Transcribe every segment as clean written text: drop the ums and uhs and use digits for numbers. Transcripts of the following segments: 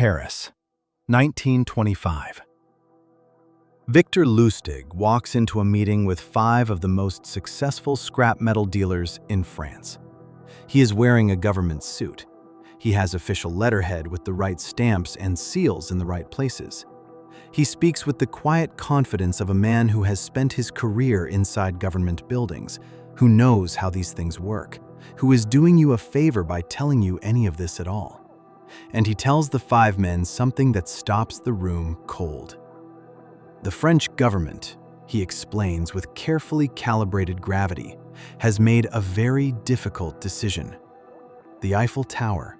Paris, 1925. Victor Lustig walks into a meeting with 5 of the most successful scrap metal dealers in France. He is wearing a government suit. He has official letterhead with the right stamps and seals in the right places. He speaks with the quiet confidence of a man who has spent his career inside government buildings, who knows how these things work, who is doing you a favor by telling you any of this at all. And he tells the 5 men something that stops the room cold. The French government, he explains with carefully calibrated gravity, has made a very difficult decision. The Eiffel Tower,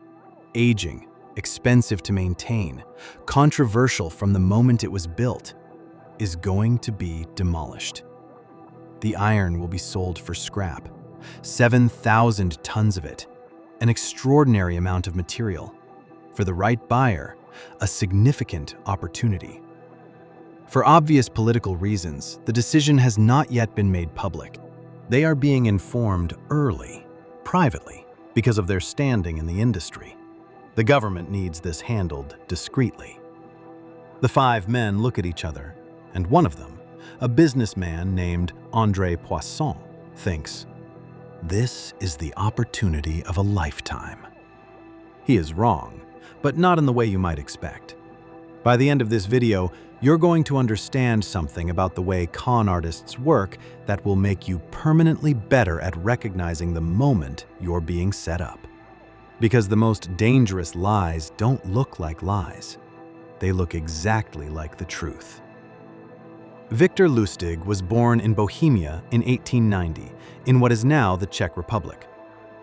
aging, expensive to maintain, controversial from the moment it was built, is going to be demolished. The iron will be sold for scrap, 7,000 tons of it, an extraordinary amount of material. For the right buyer, a significant opportunity. For obvious political reasons, the decision has not yet been made public. They are being informed early, privately, because of their standing in the industry. The government needs this handled discreetly. The 5 men look at each other, and one of them, a businessman named André Poisson, thinks, "This is the opportunity of a lifetime." He is wrong, but not in the way you might expect. By the end of this video, you're going to understand something about the way con artists work that will make you permanently better at recognizing the moment you're being set up. Because the most dangerous lies don't look like lies. They look exactly like the truth. Victor Lustig was born in Bohemia in 1890, in what is now the Czech Republic.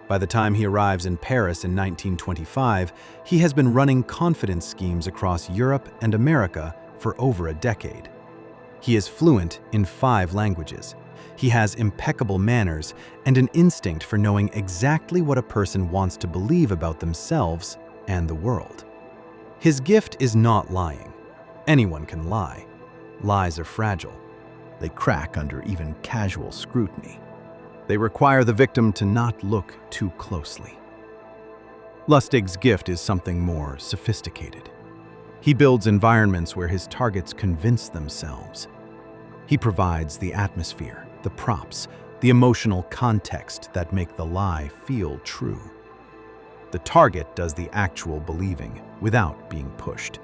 By the time he arrives in Paris in 1925, he has been running confidence schemes across Europe and America for over a decade. He is fluent in 5 languages. He has impeccable manners and an instinct for knowing exactly what a person wants to believe about themselves and the world. His gift is not lying. Anyone can lie. Lies are fragile. They crack under even casual scrutiny. They require the victim to not look too closely. Lustig's gift is something more sophisticated. He builds environments where his targets convince themselves. He provides the atmosphere, the props, the emotional context that make the lie feel true. The target does the actual believing without being pushed.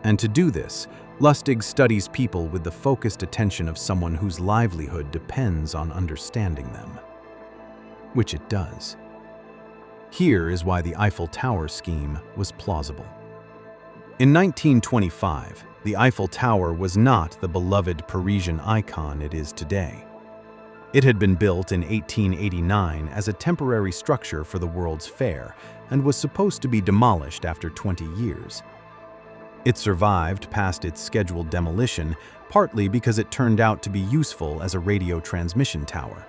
And to do this, Lustig studies people with the focused attention of someone whose livelihood depends on understanding them. Which it does. Here is why the Eiffel Tower scheme was plausible. In 1925, the Eiffel Tower was not the beloved Parisian icon it is today. It had been built in 1889 as a temporary structure for the World's Fair and was supposed to be demolished after 20 years. It survived past its scheduled demolition, partly because it turned out to be useful as a radio transmission tower,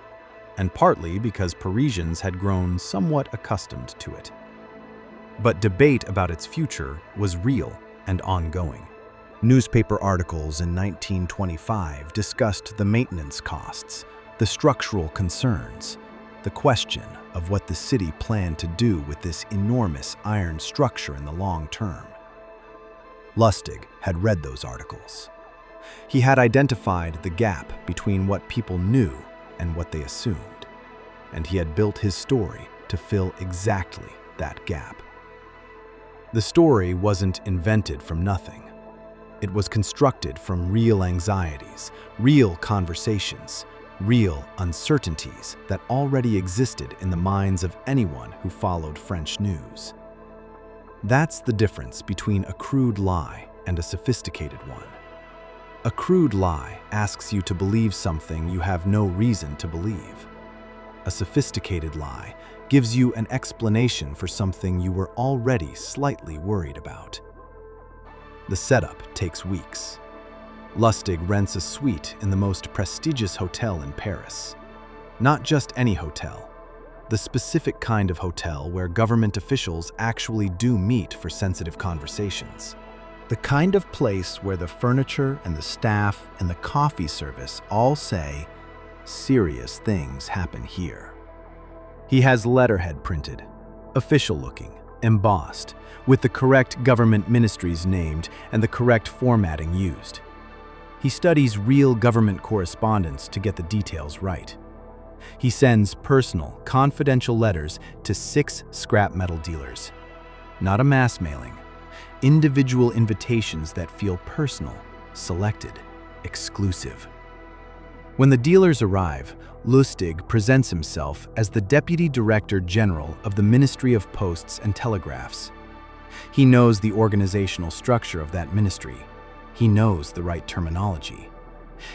and partly because Parisians had grown somewhat accustomed to it. But debate about its future was real and ongoing. Newspaper articles in 1925 discussed the maintenance costs, the structural concerns, the question of what the city planned to do with this enormous iron structure in the long term. Lustig had read those articles. He had identified the gap between what people knew and what they assumed, and he had built his story to fill exactly that gap. The story wasn't invented from nothing. It was constructed from real anxieties, real conversations, real uncertainties that already existed in the minds of anyone who followed French news. That's the difference between a crude lie and a sophisticated one. A crude lie asks you to believe something you have no reason to believe. A sophisticated lie gives you an explanation for something you were already slightly worried about. The setup takes weeks. Lustig rents a suite in the most prestigious hotel in Paris. Not just any hotel. The specific kind of hotel where government officials actually do meet for sensitive conversations. The kind of place where the furniture and the staff and the coffee service all say, "Serious things happen here." He has letterhead printed, official looking, embossed, with the correct government ministries named and the correct formatting used. He studies real government correspondence to get the details right. He sends personal, confidential letters to 6 scrap metal dealers. Not a mass mailing. Individual invitations that feel personal, selected, exclusive. When the dealers arrive, Lustig presents himself as the Deputy Director General of the Ministry of Posts and Telegraphs. He knows the organizational structure of that ministry. He knows the right terminology.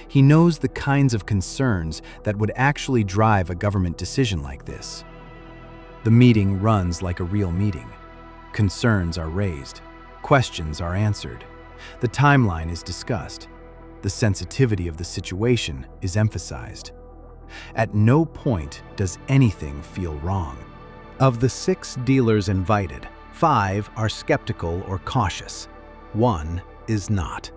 He knows the kinds of concerns that would actually drive a government decision like this. The meeting runs like a real meeting. Concerns are raised. Questions are answered. The timeline is discussed. The sensitivity of the situation is emphasized. At no point does anything feel wrong. Of the 6 dealers invited, 5 are skeptical or cautious. 1 is not.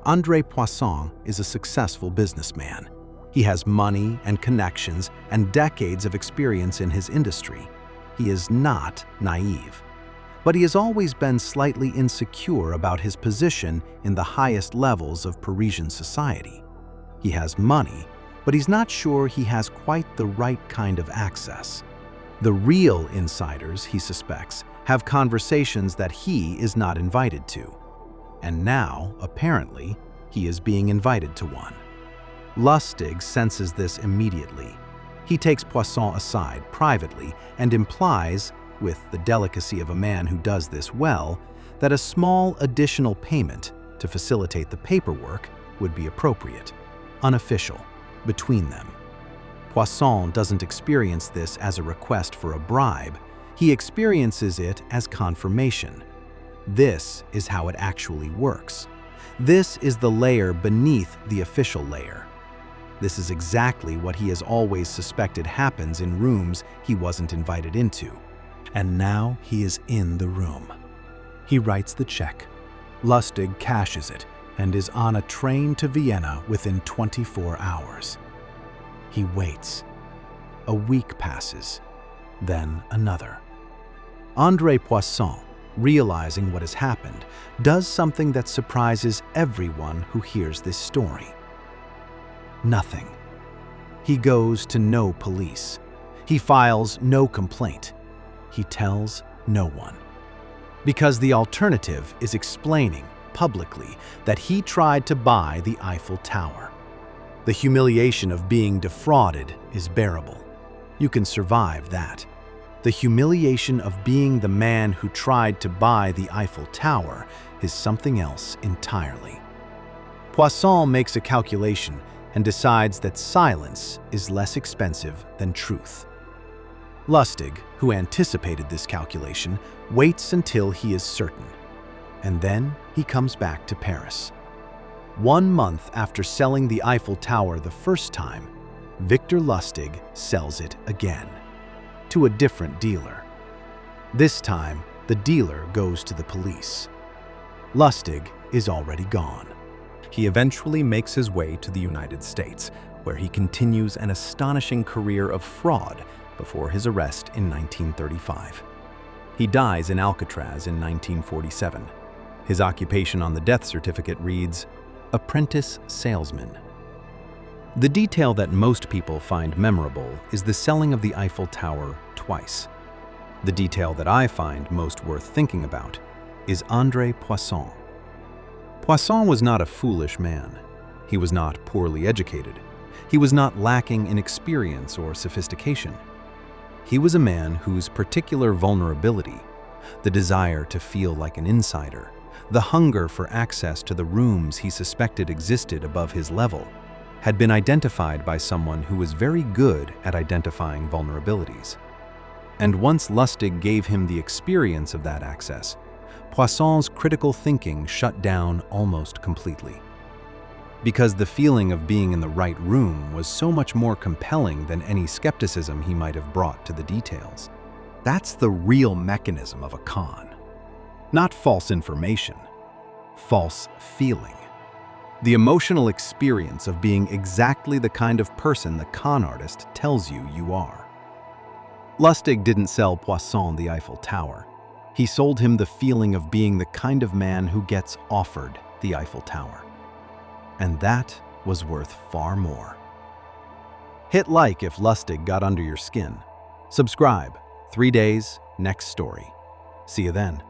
André Poisson is a successful businessman. He has money and connections and decades of experience in his industry. He is not naive. But he has always been slightly insecure about his position in the highest levels of Parisian society. He has money, but he's not sure he has quite the right kind of access. The real insiders, he suspects, have conversations that he is not invited to. And now, apparently, he is being invited to one. Lustig senses this immediately. He takes Poisson aside privately and implies, with the delicacy of a man who does this well, that a small additional payment to facilitate the paperwork would be appropriate, unofficial, between them. Poisson doesn't experience this as a request for a bribe. He experiences it as confirmation. This is how it actually works. This is the layer beneath the official layer. This is exactly what he has always suspected happens in rooms he wasn't invited into. And now he is in the room. He writes the check. Lustig cashes it and is on a train to Vienna within 24 hours. He waits. A week passes, then another. André Poisson, realizing what has happened, does something that surprises everyone who hears this story. Nothing. He goes to no police. He files no complaint. He tells no one. Because the alternative is explaining publicly that he tried to buy the Eiffel Tower. The humiliation of being defrauded is bearable. You can survive that. The humiliation of being the man who tried to buy the Eiffel Tower is something else entirely. Poisson makes a calculation and decides that silence is less expensive than truth. Lustig, who anticipated this calculation, waits until he is certain, and then he comes back to Paris. 1 month after selling the Eiffel Tower the first time, Victor Lustig sells it again, to a different dealer. This time, the dealer goes to the police. Lustig is already gone. He eventually makes his way to the United States, where he continues an astonishing career of fraud before his arrest in 1935. He dies in Alcatraz in 1947. His occupation on the death certificate reads, apprentice salesman. The detail that most people find memorable is the selling of the Eiffel Tower twice. The detail that I find most worth thinking about is André Poisson. Poisson was not a foolish man. He was not poorly educated. He was not lacking in experience or sophistication. He was a man whose particular vulnerability, the desire to feel like an insider, the hunger for access to the rooms he suspected existed above his level, had been identified by someone who was very good at identifying vulnerabilities. And once Lustig gave him the experience of that access, Poisson's critical thinking shut down almost completely. Because the feeling of being in the right room was so much more compelling than any skepticism he might have brought to the details. That's the real mechanism of a con. Not false information, false feeling. The emotional experience of being exactly the kind of person the con artist tells you you are. Lustig didn't sell Poisson the Eiffel Tower. He sold him the feeling of being the kind of man who gets offered the Eiffel Tower. And that was worth far more. Hit like if Lustig got under your skin. Subscribe. 3 days, next story. See you then.